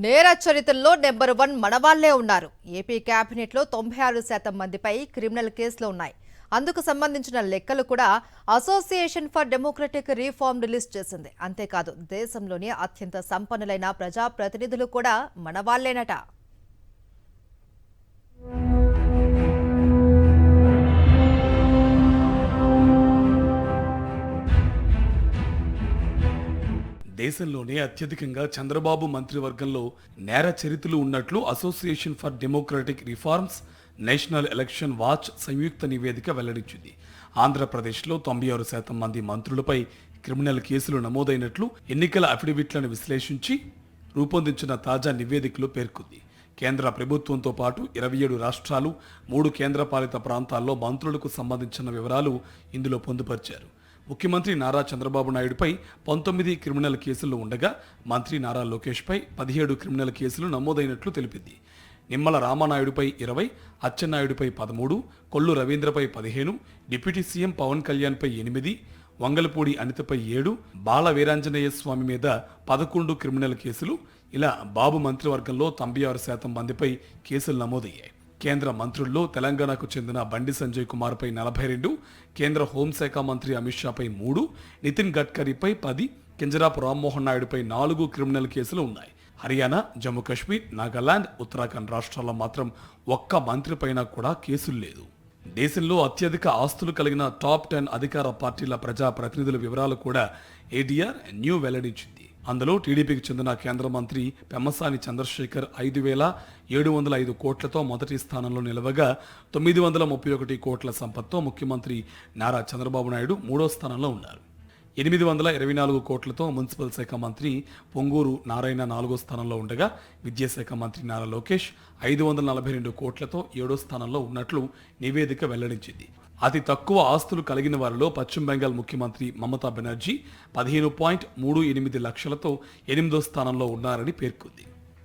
నేర చరిత్రలో నెంబర్ 1 మనవాళ్లే ఉన్నారు. ఏపీ కేబినెట్ లో 96% మందిపై క్రిమినల్ కేసులు ఉన్నాయి. అందుకు సంబంధించిన లెక్కలు కూడా association for democratic reform release చేసింది. అంతేకాదు దేశంలోని అత్యంత సంపన్నులైన ప్రజా ప్రతినిధులు కూడా మనవాళ్లేనట. దేశంలోనే అత్యధికంగా చంద్రబాబు మంత్రివర్గంలో నేర చరిత్రలు ఉన్నట్లు Association for Democratic Reforms, National Election Watch సంయుక్త నివేదిక వెల్లడించింది. ఆంధ్రప్రదేశ్లో 96% మంది మంత్రులపై క్రిమినల్ కేసులు నమోదైనట్లు ఎన్నికల అఫిడవిట్లను విశ్లేషించి రూపొందించిన తాజా నివేదికలో పేర్కొంది. కేంద్ర ప్రభుత్వంతో పాటు 27 రాష్ట్రాలు, 3 కేంద్రపాలిత ప్రాంతాల్లో మంత్రులకు సంబంధించిన వివరాలు ఇందులో పొందుపరిచారు. ముఖ్యమంత్రి నారా చంద్రబాబు నాయుడుపై 19 క్రిమినల్ కేసులు ఉండగా మంత్రి నారా లోకేష్పై 17 క్రిమినల్ కేసులు నమోదైనట్లు తెలిపింది. నిమ్మల రామానాయుడుపై 20, అచ్చెన్నాయుడుపై 13, కొల్లు రవీంద్రపై 15, డిప్యూటీ సీఎం పవన్ కళ్యాణ్పై 8, వంగలపూడి అనితపై 7, బాల వీరాంజనేయ స్వామి మీద 11 క్రిమినల్ కేసులు. ఇలా బాబు మంత్రివర్గంలో 96% మందిపై కేసులు నమోదయ్యాయి. కేంద్ర మంత్రుల్లో తెలంగాణకు చెందిన బండి సంజయ్ కుమార్పై 42, కేంద్ర హోంశాఖ మంత్రి అమిత్ షాపై 3, నితిన్ గడ్కరీపై 10, కింజరాపు రామ్మోహన్ నాయుడుపై 4 క్రిమినల్ కేసులు ఉన్నాయి. హర్యానా, జమ్మూ కాశ్మీర్, నాగాలాండ్, ఉత్తరాఖండ్ రాష్ట్రాల్లో మాత్రం ఒక్క మంత్రిపైన కూడా కేసులు లేదు. దేశంలో అత్యధిక ఆస్తులు కలిగిన టాప్ 10 అధికార పార్టీల ప్రజా ప్రతినిధుల వివరాలు కూడా ఏడీఆర్ న్యూ వెల్లడించింది. అందులో టీడీపీకి చెందిన కేంద్ర మంత్రి పెమ్మసాని చంద్రశేఖర్ 5,705 కోట్లతో మొదటి స్థానంలో నిలవగా 931 కోట్ల సంపత్తో ముఖ్యమంత్రి నారా చంద్రబాబు నాయుడు 3వ స్థానంలో ఉన్నారు. 824 కోట్లతో మున్సిపల్ శాఖ మంత్రి పొంగూరు నారాయణ 4వ స్థానంలో ఉండగా విద్యాశాఖ మంత్రి నారా లోకేష్ 542 కోట్లతో 7వ స్థానంలో ఉన్నట్లు నివేదిక వెల్లడించింది. అతి తక్కువ ఆస్తులు కలిగిన వారిలో పశ్చిమ బెంగాల్ ముఖ్యమంత్రి మమతా బెనర్జీ 15.38 లక్షలతో 8వ స్థానంలో ఉన్నారని పేర్కొంది.